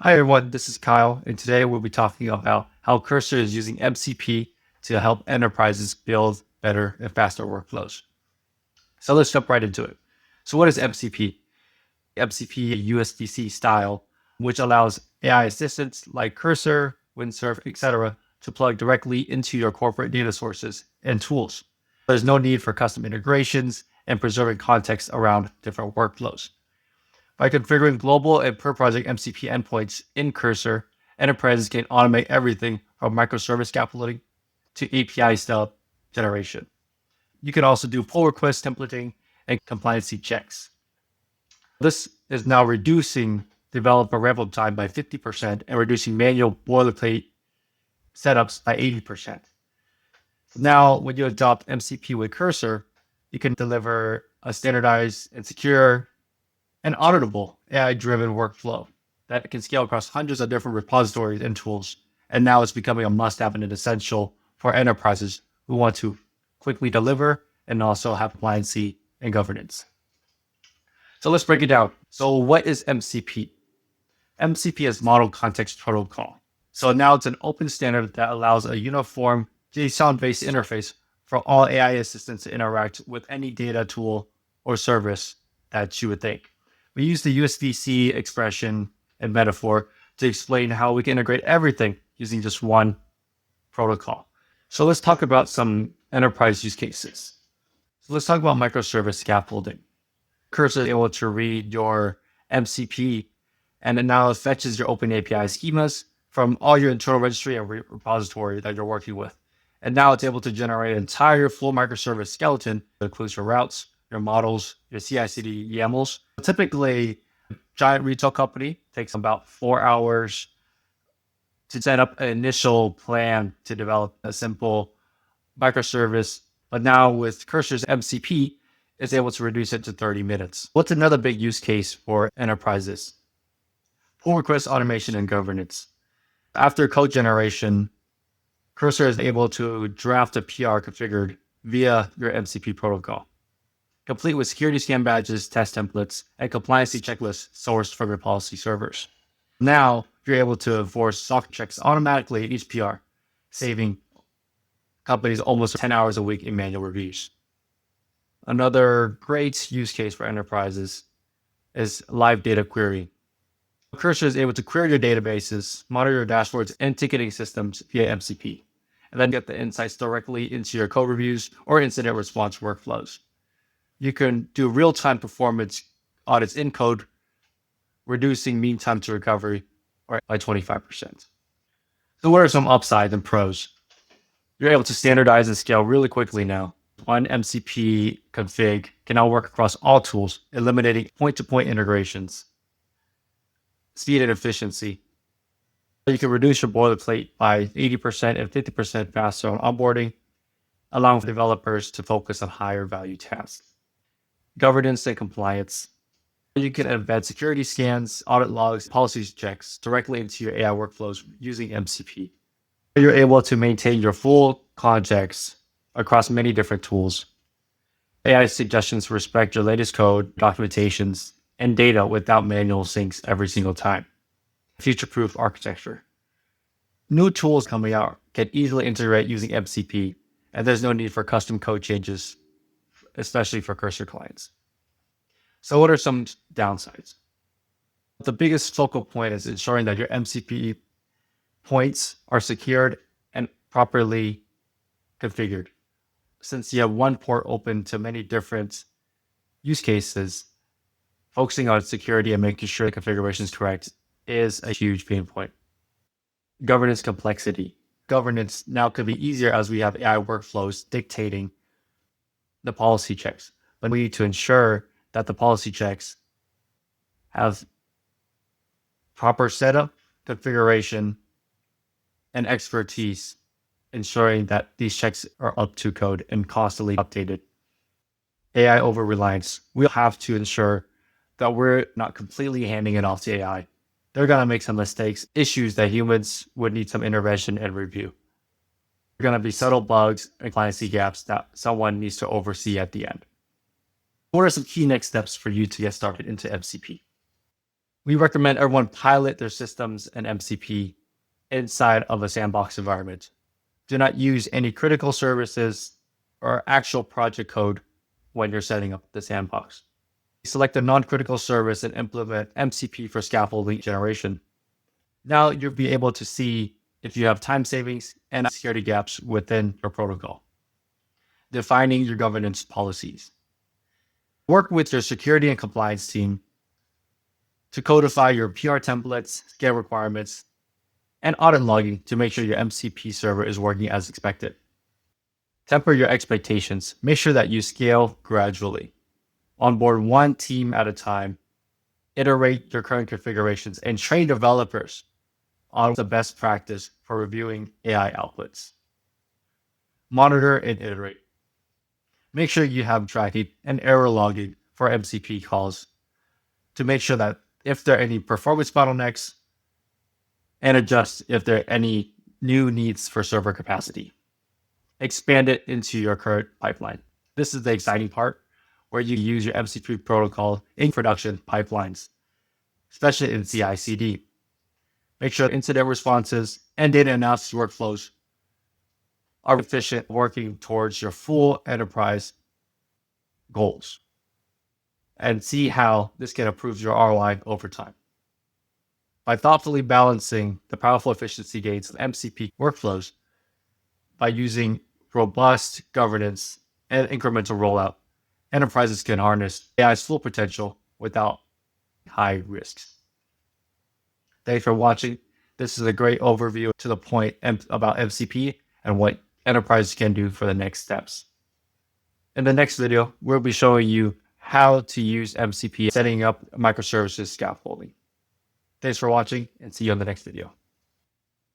Hi everyone, this is Kyle, and today we'll be talking about how Cursor is using MCP to help enterprises build better and faster workflows. So let's jump right into it. So what is MCP? MCP USDC style, which allows AI assistants like Cursor, Windsurf, etc. to plug directly into your corporate data sources and tools. There's no need for custom integrations and preserving context around different workflows. By configuring global and per project MCP endpoints in Cursor, enterprises can automate everything from microservice scaffolding to API stub generation. You can also do pull request templating and compliancy checks. This is now reducing developer ramp-up time by 50% and reducing manual boilerplate setups by 80%. Now, when you adopt MCP with Cursor, you can deliver a standardized and secure and auditable AI-driven workflow that can scale across hundreds of different repositories and tools. And now it's becoming a must-have and an essential for enterprises who want to quickly deliver and also have compliancy and governance. So let's break it down. So what is MCP? MCP is Model Context Protocol. So now it's an open standard that allows a uniform JSON-based interface for all AI assistants to interact with any data tool or service that you would think. We use the USDC expression and metaphor to explain how we can integrate everything using just one protocol. So let's talk about some enterprise use cases. So let's talk about microservice scaffolding. Cursor is able to read your MCP, and it now fetches your OpenAPI schemas from all your internal registry and repository that you're working with. And now it's able to generate an entire full microservice skeleton that includes your routes, your models, your CI/CD YAMLs. Typically, a giant retail company takes about 4 hours to set up an initial plan to develop a simple microservice. But now with Cursor's MCP, it's able to reduce it to 30 minutes. What's another big use case for enterprises? Pull request automation and governance. After code generation, Cursor is able to draft a PR configured via your MCP protocol, complete with security scan badges, test templates, and compliancy checklists sourced from your policy servers. Now, you're able to enforce soft checks automatically in each PR, saving companies almost 10 hours a week in manual reviews. Another great use case for enterprises is live data query. Cursor is able to query your databases, monitor your dashboards and ticketing systems via MCP, and then get the insights directly into your code reviews or incident response workflows. You can do real-time performance audits in code, reducing mean time to recovery by 25%. So what are some upsides and pros? You're able to standardize and scale really quickly now. One MCP config can now work across all tools, eliminating point-to-point integrations. Speed and efficiency. You can reduce your boilerplate by 80% and 50% faster on onboarding, allowing developers to focus on higher value tasks. Governance and compliance. You can embed security scans, audit logs, policy checks directly into your AI workflows using MCP. You're able to maintain your full context across many different tools. AI suggestions respect your latest code, documentations, and data without manual syncs every single time. Future-proof architecture. New tools coming out can easily integrate using MCP, and there's no need for custom code changes, especially for Cursor clients. So what are some downsides? The biggest focal point is ensuring that your MCP points are secured and properly configured. Since you have one port open to many different use cases, focusing on security and making sure the configuration is correct is a huge pain point. Governance complexity. Governance now could be easier as we have AI workflows dictating the policy checks, but we need to ensure that the policy checks have proper setup, configuration, and expertise, ensuring that these checks are up to code and constantly updated. AI over-reliance. We'll have to ensure that we're not completely handing it off to AI. They're going to make some mistakes, issues that humans would need some intervention and review. There are going to be subtle bugs and compliance gaps that someone needs to oversee at the end. What are some key next steps for you to get started into MCP? We recommend everyone pilot their systems and MCP inside of a sandbox environment. Do not use any critical services or actual project code when you're setting up the sandbox. Select a non-critical service and implement MCP for scaffolding generation. Now you'll be able to see if you have time savings and security gaps within your protocol. Defining your governance policies. Work with your security and compliance team to codify your PR templates, scale requirements, and audit logging to make sure your MCP server is working as expected. Temper your expectations. Make sure that you scale gradually. Onboard one team at a time. Iterate your current configurations and train developers on the best practice for reviewing AI outputs. Monitor and iterate. Make sure you have tracking and error logging for MCP calls to make sure that if there are any performance bottlenecks, and adjust if there are any new needs for server capacity. Expand it into your current pipeline. This is the exciting part where you use your MCP protocol in production pipelines, especially in CI/CD. Make sure incident responses and data analysis workflows are efficient, working towards your full enterprise goals, and see how this can improve your ROI over time. By thoughtfully balancing the powerful efficiency gains of MCP workflows by using robust governance and incremental rollout, enterprises can harness AI's full potential without high risks. Thanks for watching. This is a great overview to the point about MCP and what enterprises can do for the next steps. In the next video, we'll be showing you how to use MCP setting up microservices scaffolding. Thanks for watching and see you on the next video.